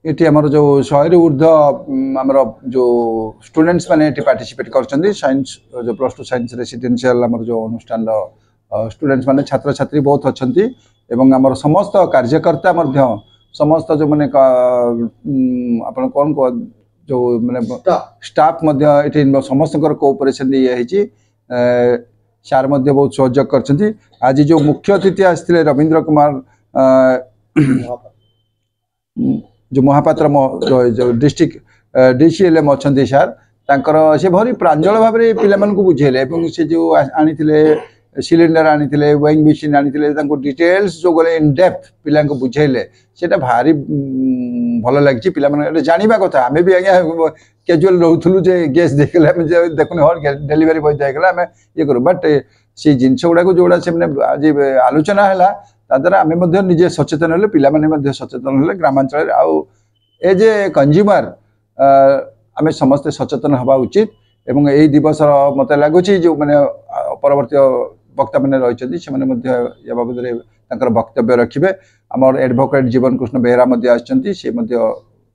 ये आमर जो 100 ऊर्ध आमर जो स्टूडेंट्स मैंने पार्टिसिपेट कर साइंस जो +2 साइंस रेसिडेंशियल आमर जो अनुष्ठान स्टूडेंट्स मैंने छात्र छात्री बहुत अच्छा एवं आमर समस्त कार्यकर्ता समस्त जो मैंने आप कौन जो मैंने स्टाफ समस्त कोऑपरेशन ये सार बहुत सहयोग कर आज जो मुख्य अतिथि आसते रवींद्र कुमार जो महापात्र जो डिस्ट्रिक्ट DCLM अच्छा सार तांकर से भारी प्रांजल भाव में पिला बुझेले से जो आनी सिलिंडर आनी वेइंग मशीन आनी डिटेल्स जो गले इन डेप्थ पिला बुझेले से भारी भल लगी पे जाना कथा आम भी आज्ञा कैजुअल रोलु जे गैस देखले देखुन हाँ डेलीवरी बॉय देखला आम ये करूँ बट से जिनस गुड़ा जोड़ा से आज आलोचना है ताद्वारा आम निजे सचेतन हेल्ले पिला सचेतन हेल्ले ग्रामांचल आउ एज ए कंज्यूमर आम समस्ते सचेतन हवा उचित एवं यही दिवस मत लगुच जो मैंने परवर्ती वक्ता मैंने रही से बाबद वक्तव्य रखिए आम एडवोकेट जीवन कृष्ण बेहरा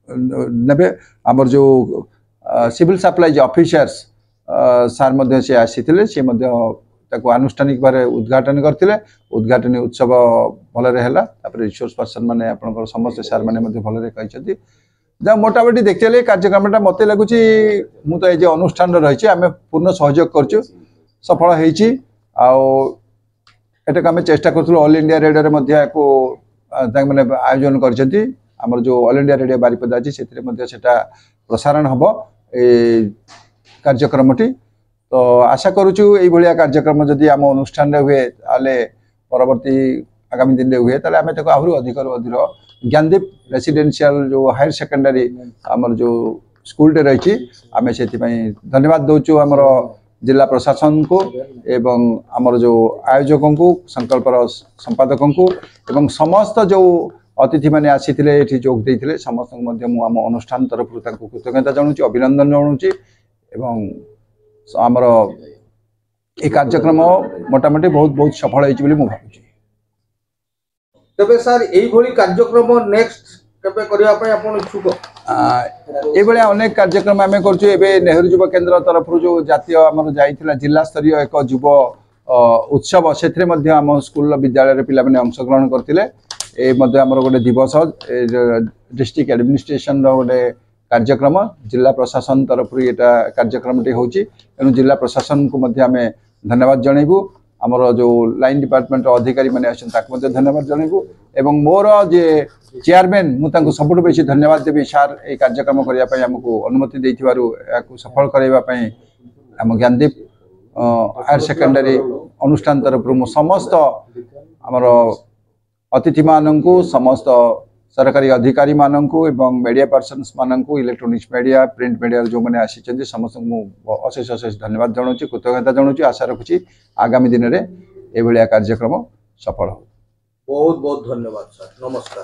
ने आमर जो सिविल सप्लाई ऑफिसर्स सार से आसी आनुष्ठानिक भाव उद्घाटन करते उद्घाटन उत्सव भलरे है रिसोर्स पर्सन मैंने समस्त सार मैंने भलरे कही जहाँ मोटामोटी देखते कार्यक्रम मत लगुच मु तो ये अनुष्ठान रही आम पूर्ण सहयोग कर सफल होटा आम चेष्टा करूँ ऑल इंडिया रेडियो मैंने आयोजन कर जो ऑल इंडिया रेडियो बारिपदा अच्छी से प्रसारण हम कार्यक्रमटी तो आशा करुचु ये कार्यक्रम जदि आम अनुष्ठान हुए परवर्ती आगामी दिन में हुए ताले आम आहरी अधिक अधिक ज्ञानदीप रेसिडेंशियल जो हायर सेकेंडरी आमर जो स्कूल रही आम से धन्यवाद दौचु आमर जिला प्रशासन को एवं आमर जो आयोजकों को संकल्प संपादक को एवं समस्त जो अतिथि मैंने आसी जोग देते समस्त आम अनुष्ठान तरफ कृतज्ञता जनाऊँ अभिनंदन जनाऊँ एवं आमर ये कार्यक्रम मोटामोटी बहुत बहुत सफल होती भावुँ तबे सर यही कार्यक्रम नेक्स्ट केबे करिया पय आपण इच्छुक ये अनेक कार्यक्रम आम कर नेहरू युवा केन्द्र तरफ जो जातीय आमर जाइथिला जिला स्तरीय एक युव उत्सव से आम स्कूल विद्यालय पिला माने अंशग्रहण करते आमर गोटे दिवस डिस्ट्रिक्ट एडमिनिस्ट्रेशन गोटे कार्यक्रम जिला प्रशासन तरफ ये कार्यक्रम होनु जिला प्रशासन को आम धन्यवाद जनइबू आमर जो लाइन डिपार्टमेंट अधिकारी मैंने अच्छे धन्यवाद जनइबू एवं मोर जे चेयरमैन मुझे सबुठ बेसी धन्यवाद देवी सार ये कार्यक्रम करने आमको अनुमति देथिबारु याकु सफल करने आम ज्ञानदीप हायर सेकेंडरी अनुष्ठान तरफ समस्त आमर अतिथि मानू समस्त सरकारी अधिकारी मानू एवं मीडिया पर्सन्स मानू इलेक्ट्रोनिक्स मीडिया प्रिंट मीडिया जो मैंने आसी समस्त अशेष अशेष धन्यवाद जनाऊँ कृतज्ञता जनाऊँ आशा रखुची आगामी दिन में ये कार्यक्रम सफल हो। बहुत बहुत धन्यवाद सर, नमस्कार।